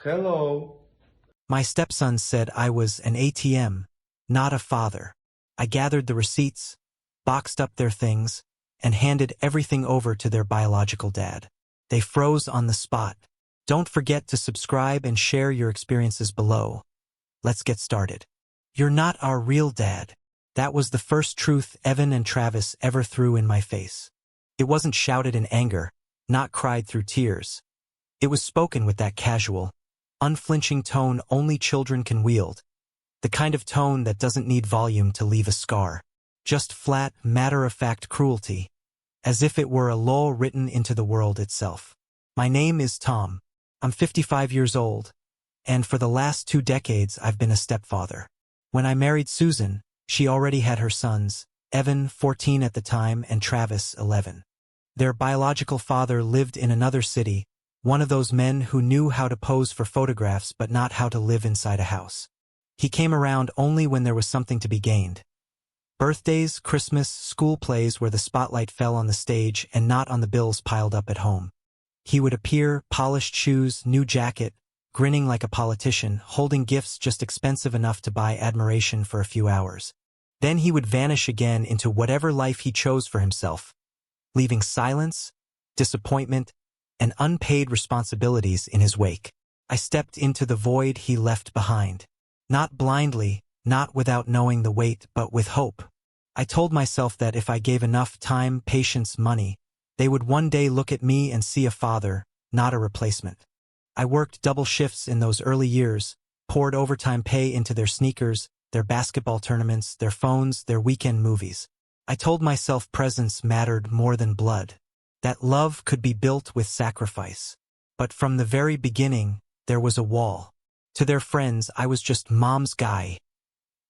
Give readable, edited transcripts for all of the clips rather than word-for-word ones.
Hello. My stepson said I was an ATM, not a father. I gathered the receipts, boxed up their things, and handed everything over to their biological dad. They froze on the spot. Don't forget to subscribe and share your experiences below. Let's get started. You're not our real dad. That was the first truth Evan and Travis ever threw in my face. It wasn't shouted in anger, not cried through tears. It was spoken with that casual, unflinching tone only children can wield. The kind of tone that doesn't need volume to leave a scar. Just flat, matter-of-fact cruelty. As if it were a law written into the world itself. My name is Tom. I'm 55 years old, and for the last 2 decades I've been a stepfather. When I married Susan, she already had her sons, Evan, 14 at the time, and Travis, 11. Their biological father lived in another city, one of those men who knew how to pose for photographs but not how to live inside a house. He came around only when there was something to be gained. Birthdays, Christmas, school plays where the spotlight fell on the stage and not on the bills piled up at home. He would appear, polished shoes, new jacket, grinning like a politician, holding gifts just expensive enough to buy admiration for a few hours. Then he would vanish again into whatever life he chose for himself, leaving silence, disappointment, and unpaid responsibilities in his wake. I stepped into the void he left behind. Not blindly, not without knowing the weight, but with hope. I told myself that if I gave enough time, patience, money, they would one day look at me and see a father, not a replacement. I worked double shifts in those early years, poured overtime pay into their sneakers, their basketball tournaments, their phones, their weekend movies. I told myself presence mattered more than blood, that love could be built with sacrifice. But from the very beginning, there was a wall. To their friends, I was just mom's guy.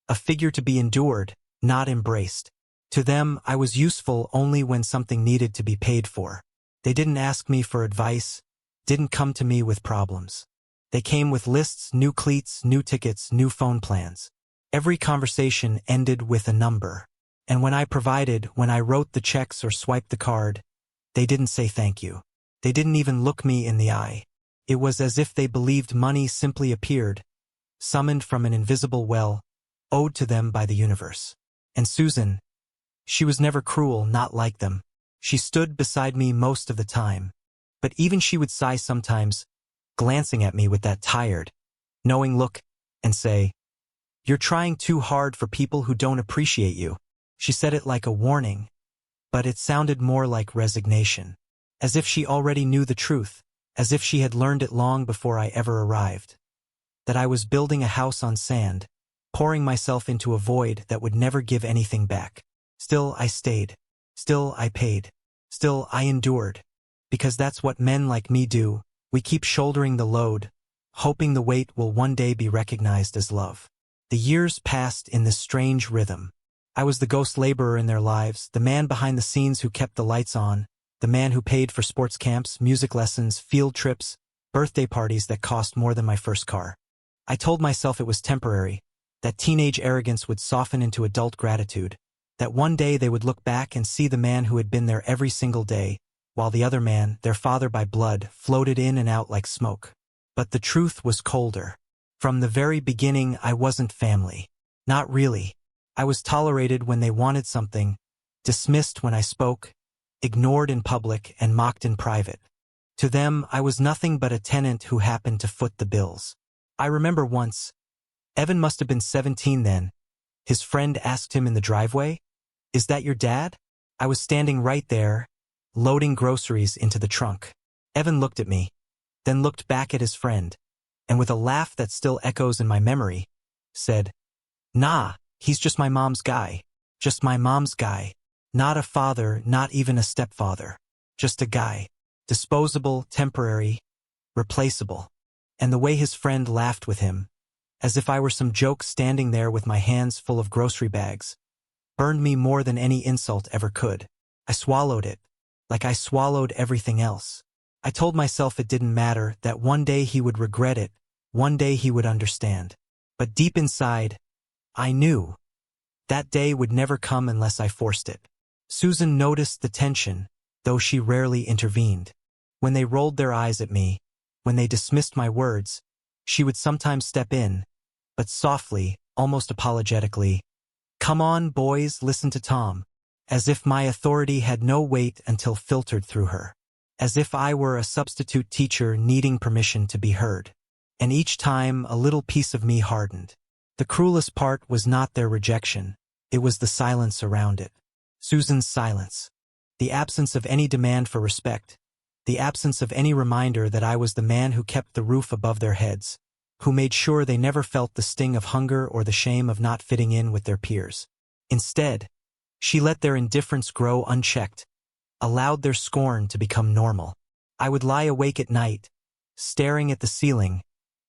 A figure to be endured, not embraced. To them, I was useful only when something needed to be paid for. They didn't ask me for advice, didn't come to me with problems. They came with lists, new cleats, new tickets, new phone plans. Every conversation ended with a number. And when I provided, when I wrote the checks or swiped the card, they didn't say thank you. They didn't even look me in the eye. It was as if they believed money simply appeared, summoned from an invisible well, owed to them by the universe. And Susan, she was never cruel, not like them. She stood beside me most of the time. But even she would sigh sometimes, glancing at me with that tired, knowing look, and say, "You're trying too hard for people who don't appreciate you." She said it like a warning, but it sounded more like resignation. As if she already knew the truth, as if she had learned it long before I ever arrived. That I was building a house on sand, pouring myself into a void that would never give anything back. Still I stayed. Still I paid. Still I endured. Because that's what men like me do. We keep shouldering the load, hoping the weight will one day be recognized as love. The years passed in this strange rhythm. I was the ghost laborer in their lives, the man behind the scenes who kept the lights on, the man who paid for sports camps, music lessons, field trips, birthday parties that cost more than my first car. I told myself it was temporary, that teenage arrogance would soften into adult gratitude, that one day they would look back and see the man who had been there every single day, while the other man, their father by blood, floated in and out like smoke. But the truth was colder. From the very beginning, I wasn't family. Not really. I was tolerated when they wanted something, dismissed when I spoke, ignored in public and mocked in private. To them, I was nothing but a tenant who happened to foot the bills. I remember once, Evan must have been 17 then, his friend asked him in the driveway, "Is that your dad?" I was standing right there, loading groceries into the trunk. Evan looked at me, then looked back at his friend, and with a laugh that still echoes in my memory, said, "Nah, he's just my mom's guy. Just my mom's guy. Not a father, not even a stepfather. Just a guy. Disposable, temporary, replaceable." And the way his friend laughed with him, as if I were some joke standing there with my hands full of grocery bags, burned me more than any insult ever could. I swallowed it, like I swallowed everything else. I told myself it didn't matter, that one day he would regret it, one day he would understand. But deep inside, I knew that day would never come unless I forced it. Susan noticed the tension, though she rarely intervened. When they rolled their eyes at me, when they dismissed my words, She would sometimes step in, but softly, almost apologetically. "Come on, boys, listen to Tom." As if my authority had no weight until filtered through her. As if I were a substitute teacher needing permission to be heard. And each time, a little piece of me hardened. The cruelest part was not their rejection. It was the silence around it. Susan's silence. The absence of any demand for respect. The absence of any reminder that I was the man who kept the roof above their heads, who made sure they never felt the sting of hunger or the shame of not fitting in with their peers. Instead, she let their indifference grow unchecked, allowed their scorn to become normal. I would lie awake at night, staring at the ceiling,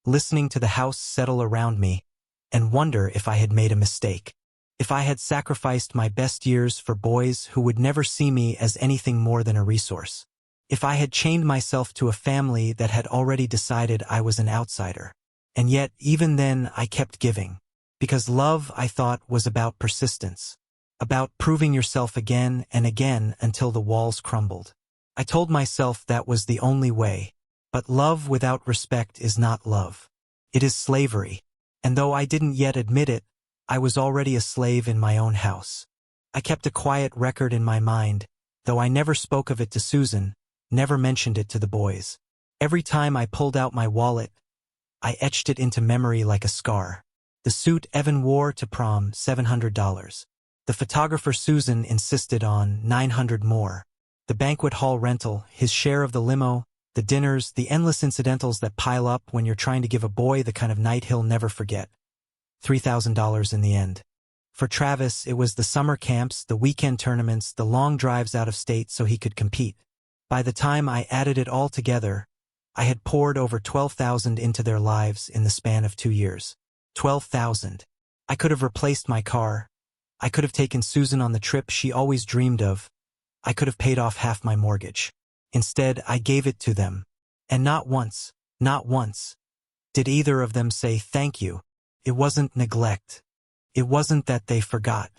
listening to the house settle around me, and wonder if I had made a mistake. If I had sacrificed my best years for boys who would never see me as anything more than a resource. If I had chained myself to a family that had already decided I was an outsider. And yet, even then, I kept giving. Because love, I thought, was about persistence. About proving yourself again and again until the walls crumbled. I told myself that was the only way. But love without respect is not love. It is slavery. And though I didn't yet admit it, I was already a slave in my own house. I kept a quiet record in my mind, though I never spoke of it to Susan, never mentioned it to the boys. Every time I pulled out my wallet, I etched it into memory like a scar. The suit Evan wore to prom, $700. The photographer Susan insisted on, $900 more. The banquet hall rental, his share of the limo, the dinners, the endless incidentals that pile up when you're trying to give a boy the kind of night he'll never forget. $3,000 in the end. For Travis, it was the summer camps, the weekend tournaments, the long drives out of state so he could compete. By the time I added it all together, I had poured over $12,000 into their lives in the span of 2 years. $12,000. I could have replaced my car. I could have taken Susan on the trip she always dreamed of. I could have paid off half my mortgage. Instead, I gave it to them. And not once, did either of them say thank you. It wasn't neglect. It wasn't that they forgot.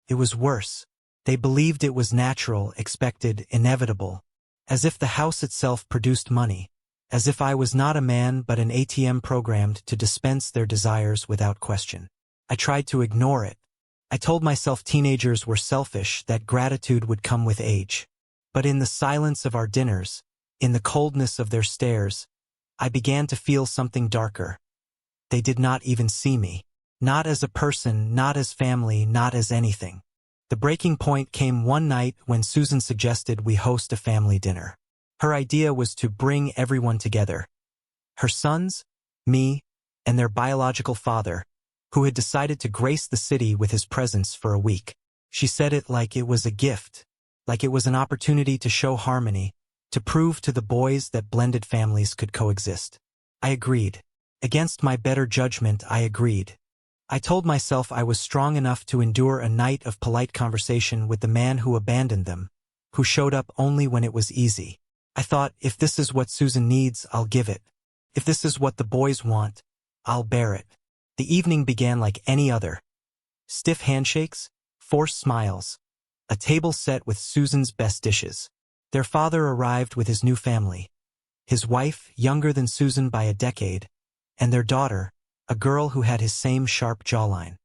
It was worse. They believed it was natural, expected, inevitable. As if the house itself produced money. As if I was not a man but an ATM programmed to dispense their desires without question. I tried to ignore it. I told myself teenagers were selfish, that gratitude would come with age. But in the silence of our dinners, in the coldness of their stares, I began to feel something darker. They did not even see me. Not as a person, not as family, not as anything. The breaking point came one night when Susan suggested we host a family dinner. Her idea was to bring everyone together. Her sons, me, and their biological father, who had decided to grace the city with his presence for a week. She said it like it was a gift, like it was an opportunity to show harmony, to prove to the boys that blended families could coexist. I agreed. Against my better judgment, I agreed. I told myself I was strong enough to endure a night of polite conversation with the man who abandoned them, who showed up only when it was easy. I thought, if this is what Susan needs, I'll give it. If this is what the boys want, I'll bear it. The evening began like any other. Stiff handshakes, forced smiles, a table set with Susan's best dishes. Their father arrived with his new family. His wife, younger than Susan by a decade, and their daughter, a girl who had his same sharp jawline.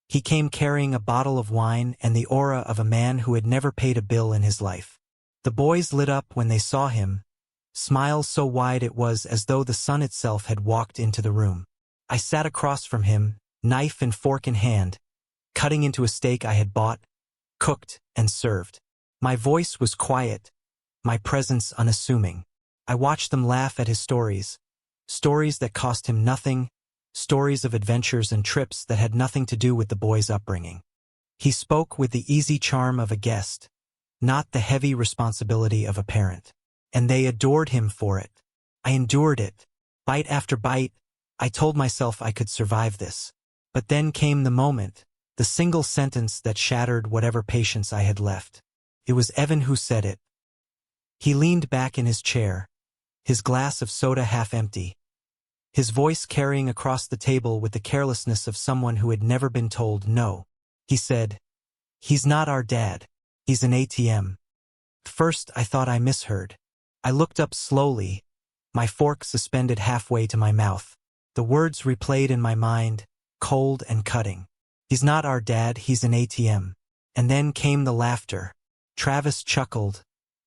He came carrying a bottle of wine and the aura of a man who had never paid a bill in his life. The boys lit up when they saw him, smiles so wide it was as though the sun itself had walked into the room. I sat across from him, knife and fork in hand, cutting into a steak I had bought, cooked, and served. My voice was quiet, my presence unassuming. I watched them laugh at his stories that cost him nothing, stories of adventures and trips that had nothing to do with the boy's upbringing. He spoke with the easy charm of a guest, not the heavy responsibility of a parent. And they adored him for it. I endured it. Bite after bite, I told myself I could survive this. But then came the moment, the single sentence that shattered whatever patience I had left. It was Evan who said it. He leaned back in his chair, his glass of soda half empty, his voice carrying across the table with the carelessness of someone who had never been told no. He said, "He's not our dad. He's an ATM." First, I thought I misheard. I looked up slowly, my fork suspended halfway to my mouth. The words replayed in my mind, cold and cutting. He's not our dad, he's an ATM. And then came the laughter. Travis chuckled,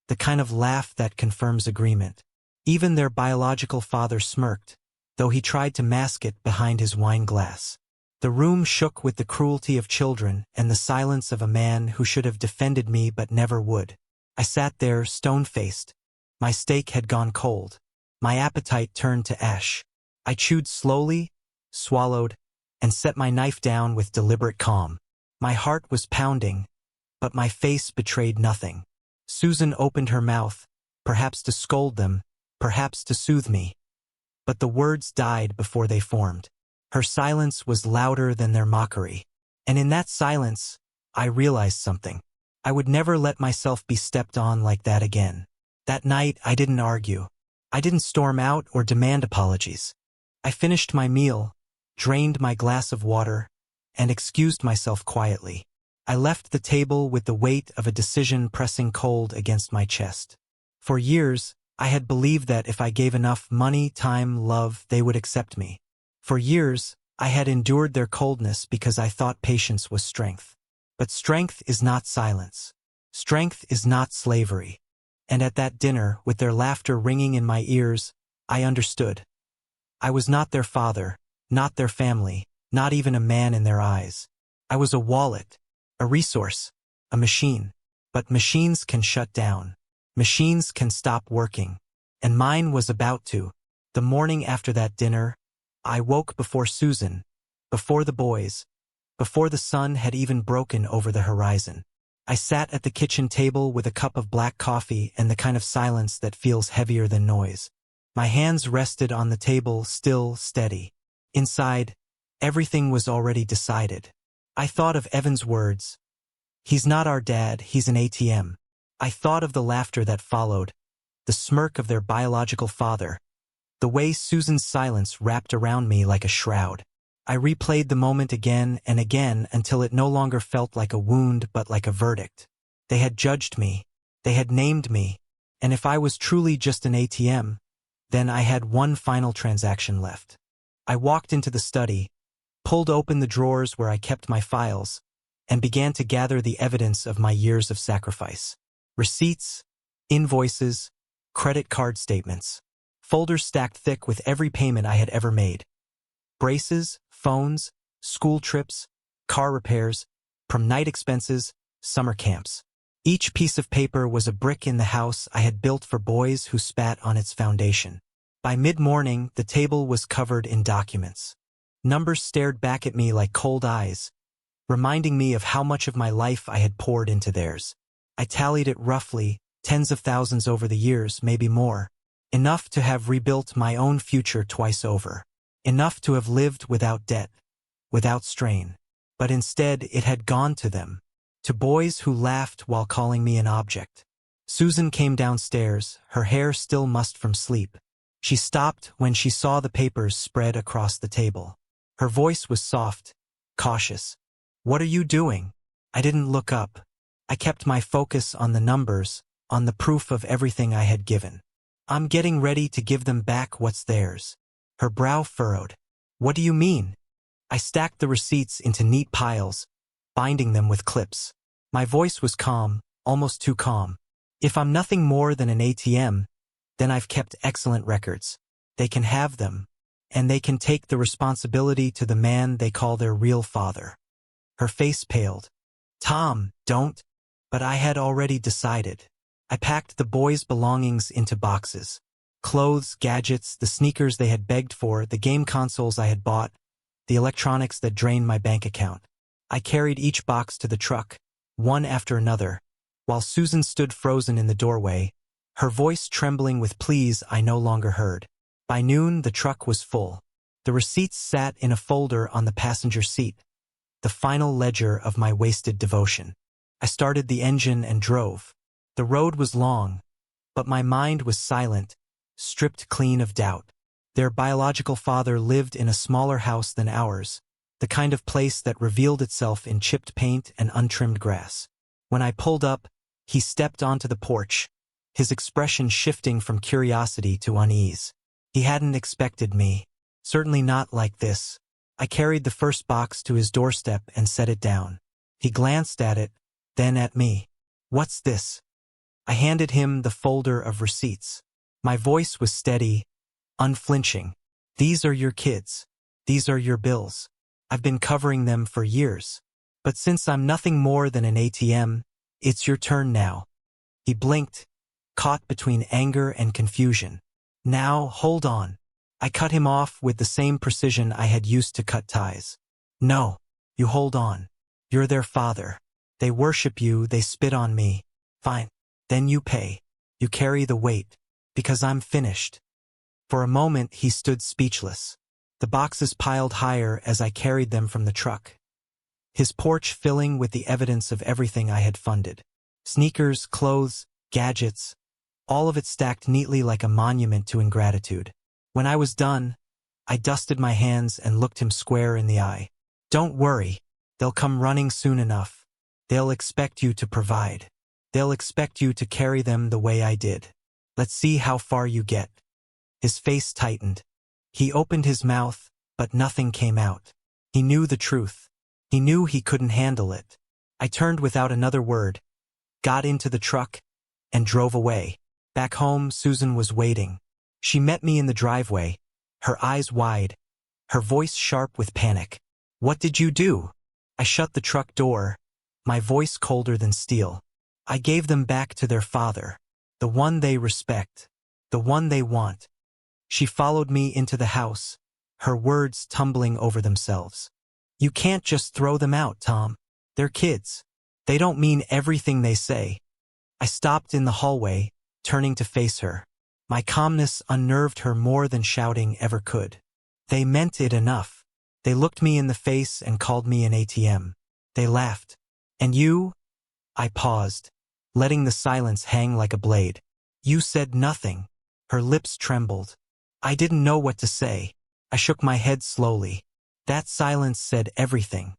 the kind of laugh that confirms agreement. Even their biological father smirked, though he tried to mask it behind his wine glass. The room shook with the cruelty of children and the silence of a man who should have defended me but never would. I sat there, stone-faced. My steak had gone cold. My appetite turned to ash. I chewed slowly, swallowed, and set my knife down with deliberate calm. My heart was pounding, but my face betrayed nothing. Susan opened her mouth, perhaps to scold them, perhaps to soothe me. But the words died before they formed. Her silence was louder than their mockery. And in that silence, I realized something. I would never let myself be stepped on like that again. That night, I didn't argue. I didn't storm out or demand apologies. I finished my meal, drained my glass of water, and excused myself quietly. I left the table with the weight of a decision pressing cold against my chest. For years, I had believed that if I gave enough money, time, love, they would accept me. For years, I had endured their coldness because I thought patience was strength. But strength is not silence. Strength is not slavery. And at that dinner, with their laughter ringing in my ears, I understood. I was not their father, not their family, not even a man in their eyes. I was a wallet, a resource, a machine. But machines can shut down. Machines can stop working. And mine was about to. The morning after that dinner, I woke before Susan, before the boys, before the sun had even broken over the horizon. I sat at the kitchen table with a cup of black coffee and the kind of silence that feels heavier than noise. My hands rested on the table, still, steady. Inside, everything was already decided. I thought of Evan's words. He's not our dad, he's an ATM. I thought of the laughter that followed, the smirk of their biological father, the way Susan's silence wrapped around me like a shroud. I replayed the moment again and again until it no longer felt like a wound but like a verdict. They had judged me. They had named me. And if I was truly just an ATM, then I had one final transaction left. I walked into the study, pulled open the drawers where I kept my files, and began to gather the evidence of my years of sacrifice. Receipts, invoices, credit card statements. Folders stacked thick with every payment I had ever made. Braces, phones, school trips, car repairs, prom night expenses, summer camps. Each piece of paper was a brick in the house I had built for boys who spat on its foundation. By mid-morning, the table was covered in documents. Numbers stared back at me like cold eyes, reminding me of how much of my life I had poured into theirs. I tallied it roughly, tens of thousands over the years, maybe more. Enough to have rebuilt my own future twice over. Enough to have lived without debt, without strain. But instead, it had gone to them. To boys who laughed while calling me an object. Susan came downstairs, her hair still mussed from sleep. She stopped when she saw the papers spread across the table. Her voice was soft, cautious. "What are you doing?" I didn't look up. I kept my focus on the numbers, on the proof of everything I had given. "I'm getting ready to give them back what's theirs." Her brow furrowed. "What do you mean?" I stacked the receipts into neat piles, binding them with clips. My voice was calm, almost too calm. "If I'm nothing more than an ATM, then I've kept excellent records. They can have them, and they can take the responsibility to the man they call their real father." Her face paled. "Tom, don't." But I had already decided. I packed the boys' belongings into boxes. Clothes, gadgets, the sneakers they had begged for, the game consoles I had bought, the electronics that drained my bank account. I carried each box to the truck, one after another, while Susan stood frozen in the doorway, her voice trembling with pleas I no longer heard. By noon, the truck was full. The receipts sat in a folder on the passenger seat, the final ledger of my wasted devotion. I started the engine and drove. The road was long, but my mind was silent, stripped clean of doubt. Their biological father lived in a smaller house than ours, the kind of place that revealed itself in chipped paint and untrimmed grass. When I pulled up, he stepped onto the porch, his expression shifting from curiosity to unease. He hadn't expected me. Certainly not like this. I carried the first box to his doorstep and set it down. He glanced at it, then at me. What's this? I handed him the folder of receipts. My voice was steady, unflinching. These are your kids. These are your bills. I've been covering them for years. But since I'm nothing more than an ATM, it's your turn now. He blinked, caught between anger and confusion. Now, hold on. I cut him off with the same precision I had used to cut ties. No, you hold on. You're their father. They worship you, they spit on me. Fine. Then you pay. You carry the weight. Because I'm finished. For a moment he stood speechless. The boxes piled higher as I carried them from the truck. His porch filling with the evidence of everything I had funded. Sneakers, clothes, gadgets, all of it stacked neatly like a monument to ingratitude. When I was done, I dusted my hands and looked him square in the eye. Don't worry, they'll come running soon enough. They'll expect you to provide. They'll expect you to carry them the way I did. Let's see how far you get. His face tightened. He opened his mouth, but nothing came out. He knew the truth. He knew he couldn't handle it. I turned without another word, got into the truck, and drove away. Back home, Susan was waiting. She met me in the driveway, her eyes wide, her voice sharp with panic. What did you do? I shut the truck door, my voice colder than steel. I gave them back to their father, the one they respect, the one they want. She followed me into the house, her words tumbling over themselves. You can't just throw them out, Tom. They're kids. They don't mean everything they say. I stopped in the hallway, turning to face her. My calmness unnerved her more than shouting ever could. They meant it enough. They looked me in the face and called me an ATM. They laughed. And you? I paused, letting the silence hang like a blade. You said nothing. Her lips trembled. I didn't know what to say. I shook my head slowly. That silence said everything.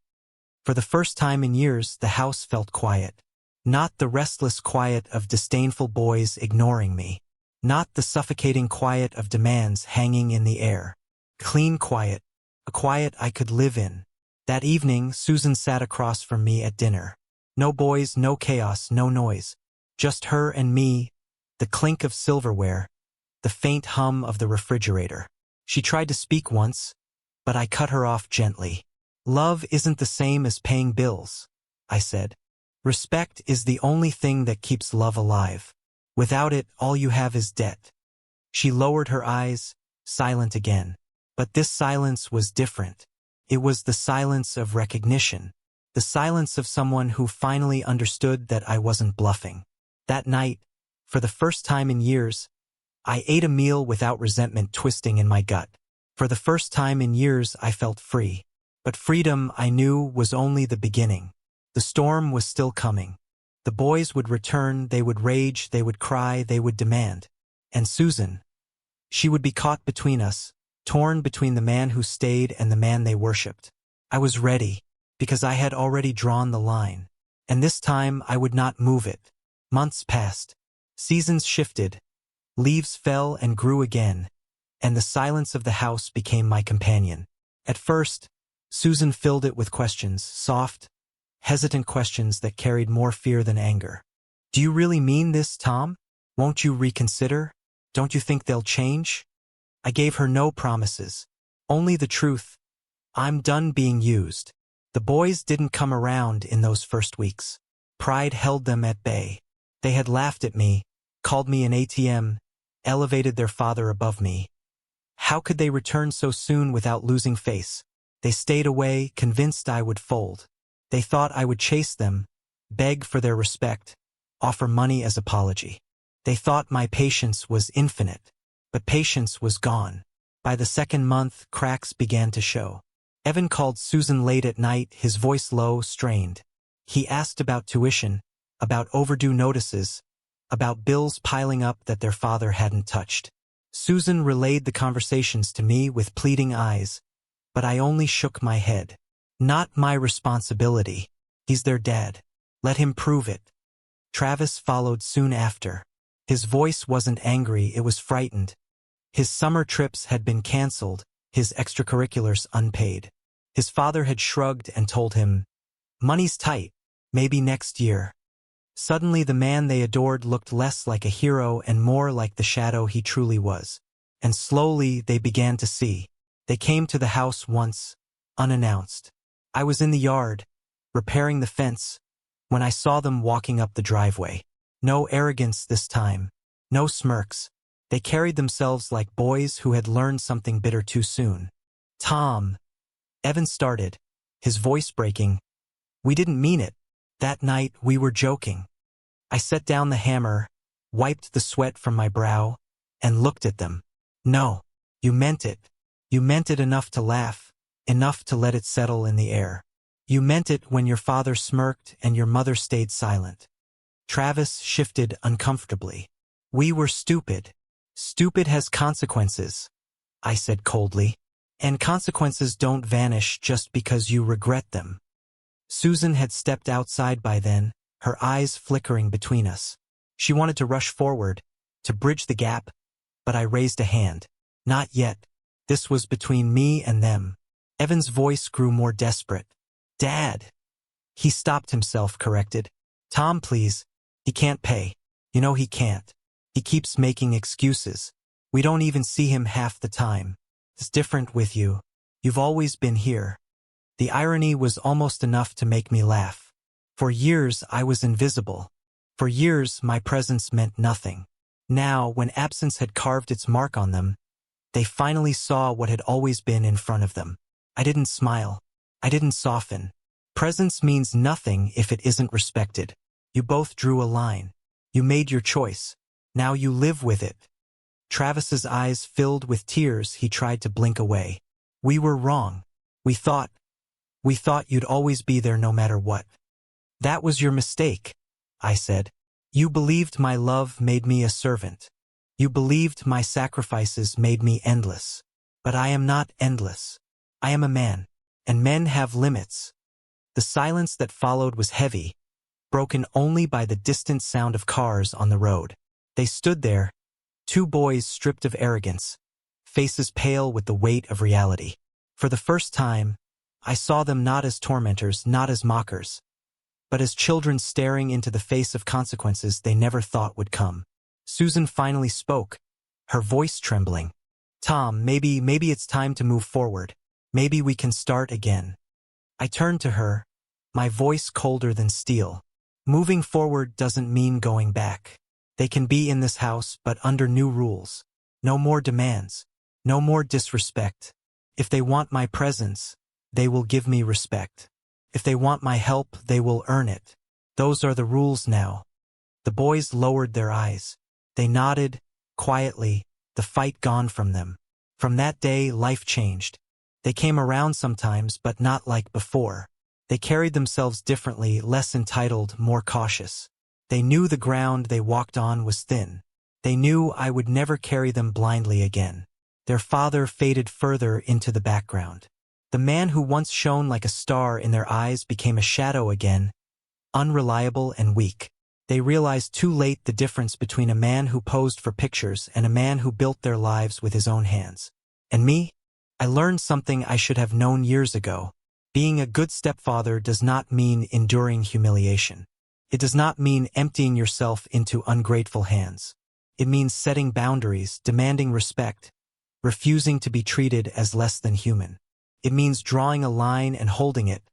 For the first time in years, the house felt quiet. Not the restless quiet of disdainful boys ignoring me. Not the suffocating quiet of demands hanging in the air. Clean quiet, a quiet I could live in. That evening, Susan sat across from me at dinner. No boys, no chaos, no noise. Just her and me, the clink of silverware, the faint hum of the refrigerator. She tried to speak once, but I cut her off gently. Love isn't the same as paying bills, I said. Respect is the only thing that keeps love alive. Without it, all you have is debt. She lowered her eyes, silent again. But this silence was different. It was the silence of recognition. The silence of someone who finally understood that I wasn't bluffing. That night, for the first time in years, I ate a meal without resentment twisting in my gut. For the first time in years, I felt free. But freedom, I knew, was only the beginning. The storm was still coming. The boys would return, they would rage, they would cry, they would demand. And Susan, she would be caught between us, torn between the man who stayed and the man they worshipped. I was ready, because I had already drawn the line. And this time I would not move it. Months passed. Seasons shifted. Leaves fell and grew again. And the silence of the house became my companion. At first, Susan filled it with questions, soft, hesitant questions that carried more fear than anger. Do you really mean this, Tom? Won't you reconsider? Don't you think they'll change? I gave her no promises, only the truth. I'm done being used. The boys didn't come around in those first weeks. Pride held them at bay. They had laughed at me, called me an ATM, elevated their father above me. How could they return so soon without losing face? They stayed away, convinced I would fold. They thought I would chase them, beg for their respect, offer money as apology. They thought my patience was infinite, but patience was gone. By the second month, cracks began to show. Evan called Susan late at night, his voice low, strained. He asked about tuition, about overdue notices, about bills piling up that their father hadn't touched. Susan relayed the conversations to me with pleading eyes, but I only shook my head. Not my responsibility. He's their dad. Let him prove it. Travis followed soon after. His voice wasn't angry, it was frightened. His summer trips had been canceled, his extracurriculars unpaid. His father had shrugged and told him, "Money's tight, maybe next year." Suddenly the man they adored looked less like a hero and more like the shadow he truly was. And slowly they began to see. They came to the house once, unannounced. I was in the yard, repairing the fence, when I saw them walking up the driveway. No arrogance this time, no smirks. They carried themselves like boys who had learned something bitter too soon. "Tom," Evan started, his voice breaking. "We didn't mean it. That night we were joking." I set down the hammer, wiped the sweat from my brow, and looked at them. "No, you meant it. You meant it enough to laugh, enough to let it settle in the air. You meant it when your father smirked and your mother stayed silent." Travis shifted uncomfortably. "We were stupid. Stupid has consequences," I said coldly. "And consequences don't vanish just because you regret them." Susan had stepped outside by then, her eyes flickering between us. She wanted to rush forward, to bridge the gap, but I raised a hand. "Not yet. This was between me and them." Evan's voice grew more desperate. "Dad." He stopped himself, corrected. "Tom, please. He can't pay. You know he can't. He keeps making excuses. We don't even see him half the time. It's different with you. You've always been here." The irony was almost enough to make me laugh. For years I was invisible. For years my presence meant nothing. Now, when absence had carved its mark on them, they finally saw what had always been in front of them. I didn't smile. I didn't soften. Presence means nothing if it isn't respected. You both drew a line. You made your choice. Now you live with it. Travis's eyes filled with tears. He tried to blink away. "We were wrong. We thought you'd always be there no matter what." "That was your mistake," I said. "You believed my love made me a servant. You believed my sacrifices made me endless. But I am not endless. I am a man, and men have limits." The silence that followed was heavy, broken only by the distant sound of cars on the road. They stood there, two boys stripped of arrogance, faces pale with the weight of reality. For the first time, I saw them not as tormentors, not as mockers, but as children staring into the face of consequences they never thought would come. Susan finally spoke, her voice trembling. "Tom, maybe it's time to move forward. Maybe we can start again." I turned to her, my voice colder than steel. "Moving forward doesn't mean going back. They can be in this house, but under new rules. No more demands. No more disrespect. If they want my presence, they will give me respect. If they want my help, they will earn it. Those are the rules now." The boys lowered their eyes. They nodded, quietly, the fight gone from them. From that day, life changed. They came around sometimes, but not like before. They carried themselves differently, less entitled, more cautious. They knew the ground they walked on was thin. They knew I would never carry them blindly again. Their father faded further into the background. The man who once shone like a star in their eyes became a shadow again, unreliable and weak. They realized too late the difference between a man who posed for pictures and a man who built their lives with his own hands. And me? I learned something I should have known years ago. Being a good stepfather does not mean enduring humiliation. It does not mean emptying yourself into ungrateful hands. It means setting boundaries, demanding respect, refusing to be treated as less than human. It means drawing a line and holding it,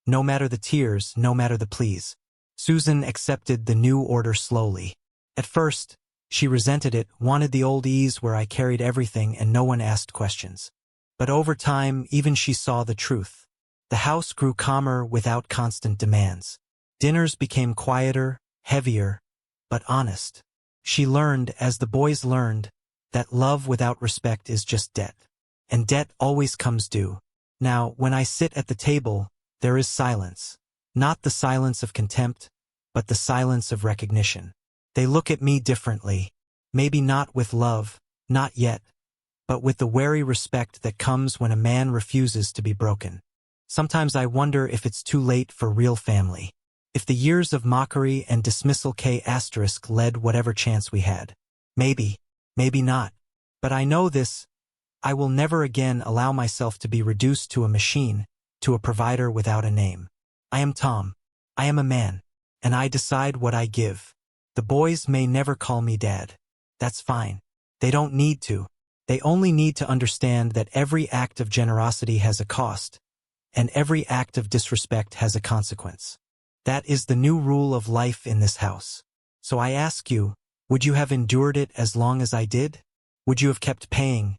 no matter the tears, no matter the pleas. Susan accepted the new order slowly. At first, she resented it, wanted the old ease where I carried everything and no one asked questions. But over time, even she saw the truth. The house grew calmer without constant demands. Dinners became quieter, heavier, but honest. She learned, as the boys learned, that love without respect is just debt. And debt always comes due. Now, when I sit at the table, there is silence. Not the silence of contempt, but the silence of recognition. They look at me differently. Maybe not with love, not yet, but with the wary respect that comes when a man refuses to be broken. Sometimes I wonder if it's too late for real family. If the years of mockery and dismissal led whatever chance we had. Maybe, maybe not. But I know this, I will never again allow myself to be reduced to a machine, to a provider without a name. I am Tom. I am a man. And I decide what I give. The boys may never call me Dad. That's fine. They don't need to. They only need to understand that every act of generosity has a cost, and every act of disrespect has a consequence. That is the new rule of life in this house. So I ask you, would you have endured it as long as I did? Would you have kept paying,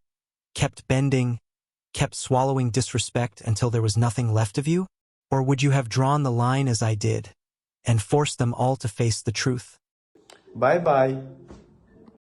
kept bending, kept swallowing disrespect until there was nothing left of you? Or would you have drawn the line as I did, and forced them all to face the truth? Bye-bye.